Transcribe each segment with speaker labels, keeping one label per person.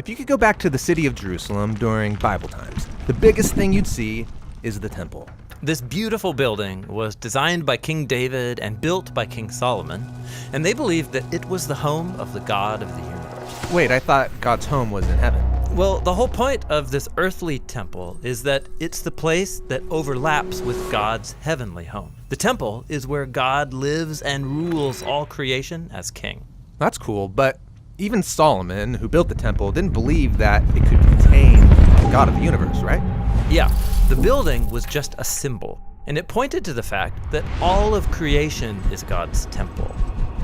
Speaker 1: if you could go back to the city of Jerusalem during Bible times, the biggest thing you'd see is the temple.
Speaker 2: This beautiful building was designed by King David and built by King Solomon, and they believed that it was the home of the God of the universe.
Speaker 1: Wait, I thought God's home was in heaven.
Speaker 2: Well, the whole point of this earthly temple is that it's the place that overlaps with God's heavenly home. The temple is where God lives and rules all creation as king.
Speaker 1: That's cool, but even Solomon, who built the temple, didn't believe that it could contain the God of the universe, right?
Speaker 2: Yeah, the building was just a symbol, and it pointed to the fact that all of creation is God's temple.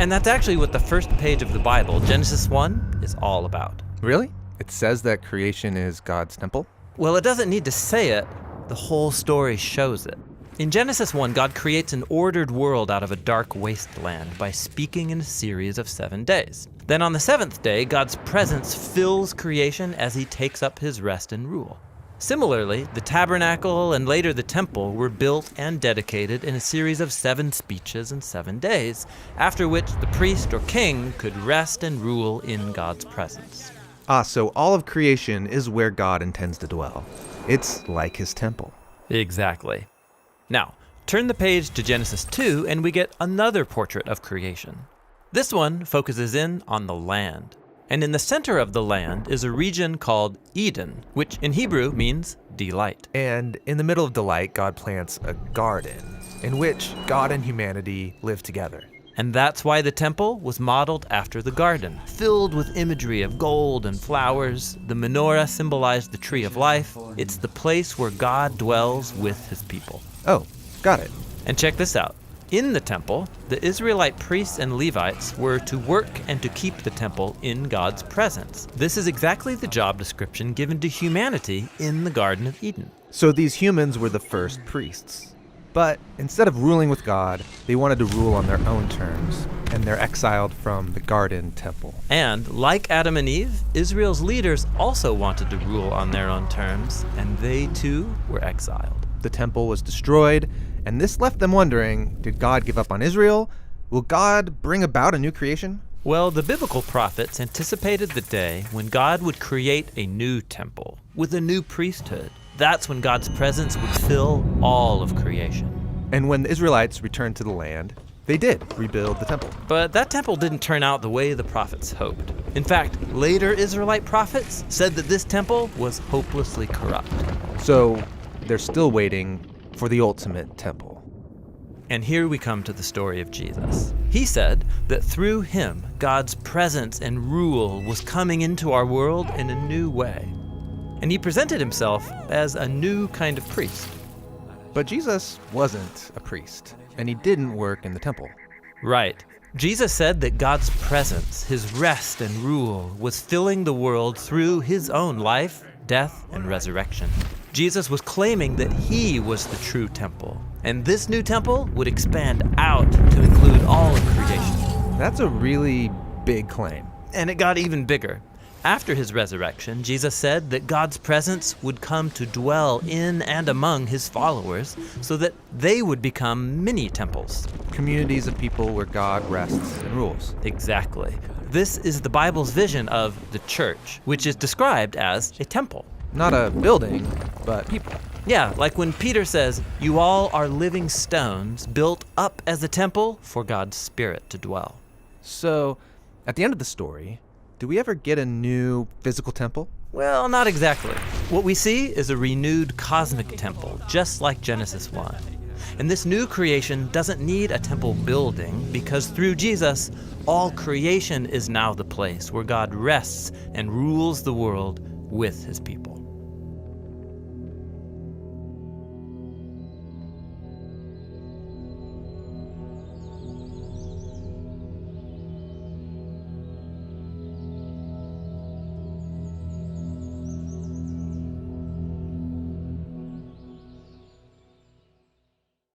Speaker 2: And that's actually what the first page of the Bible, Genesis 1, is all about.
Speaker 1: Really? It says that creation is God's temple?
Speaker 2: Well, it doesn't need to say it. The whole story shows it. In Genesis 1, God creates an ordered world out of a dark wasteland by speaking in a series of 7 days. Then on the 7th day, God's presence fills creation as he takes up his rest and rule. Similarly, the tabernacle and later the temple were built and dedicated in a series of 7 speeches in 7 days, after which the priest or king could rest and rule in God's presence.
Speaker 1: So all of creation is where God intends to dwell. It's like his temple.
Speaker 2: Exactly. Now, turn the page to Genesis 2 and we get another portrait of creation. This one focuses in on the land. And in the center of the land is a region called Eden, which in Hebrew means delight.
Speaker 1: And in the middle of delight, God plants a garden in which God and humanity live together.
Speaker 2: And that's why the temple was modeled after the garden, filled with imagery of gold and flowers. The menorah symbolized the tree of life. It's the place where God dwells with his people.
Speaker 1: Oh, got it.
Speaker 2: And check this out. In the temple, the Israelite priests and Levites were to work and to keep the temple in God's presence. This is exactly the job description given to humanity in the Garden of Eden.
Speaker 1: So these humans were the first priests. But instead of ruling with God, they wanted to rule on their own terms, and they're exiled from the garden temple.
Speaker 2: And like Adam and Eve, Israel's leaders also wanted to rule on their own terms, and they too were exiled.
Speaker 1: The temple was destroyed, and this left them wondering, did God give up on Israel? Will God bring about a new creation?
Speaker 2: Well, the biblical prophets anticipated the day when God would create a new temple with a new priesthood. That's when God's presence would fill all of creation.
Speaker 1: And when the Israelites returned to the land, they did rebuild the temple.
Speaker 2: But that temple didn't turn out the way the prophets hoped. In fact, later Israelite prophets said that this temple was hopelessly corrupt.
Speaker 1: So they're still waiting for the ultimate temple.
Speaker 2: And here we come to the story of Jesus. He said that through him, God's presence and rule was coming into our world in a new way. And he presented himself as a new kind of priest.
Speaker 1: But Jesus wasn't a priest, and he didn't work in the temple.
Speaker 2: Right. Jesus said that God's presence, his rest and rule, was filling the world through his own life, death, and resurrection. Jesus was claiming that he was the true temple, and this new temple would expand out to include all of creation.
Speaker 1: That's a really big claim.
Speaker 2: And it got even bigger. After his resurrection, Jesus said that God's presence would come to dwell in and among his followers so that they would become mini temples.
Speaker 1: Communities of people where God rests and rules.
Speaker 2: Exactly. This is the Bible's vision of the church, which is described as a temple.
Speaker 1: Not a building, but people.
Speaker 2: Yeah, like when Peter says, "You all are living stones built up as a temple for God's Spirit to dwell."
Speaker 1: So, at the end of the story, do we ever get a new physical temple?
Speaker 2: Well, not exactly. What we see is a renewed cosmic temple, just like Genesis 1. And this new creation doesn't need a temple building because through Jesus, all creation is now the place where God rests and rules the world with his people.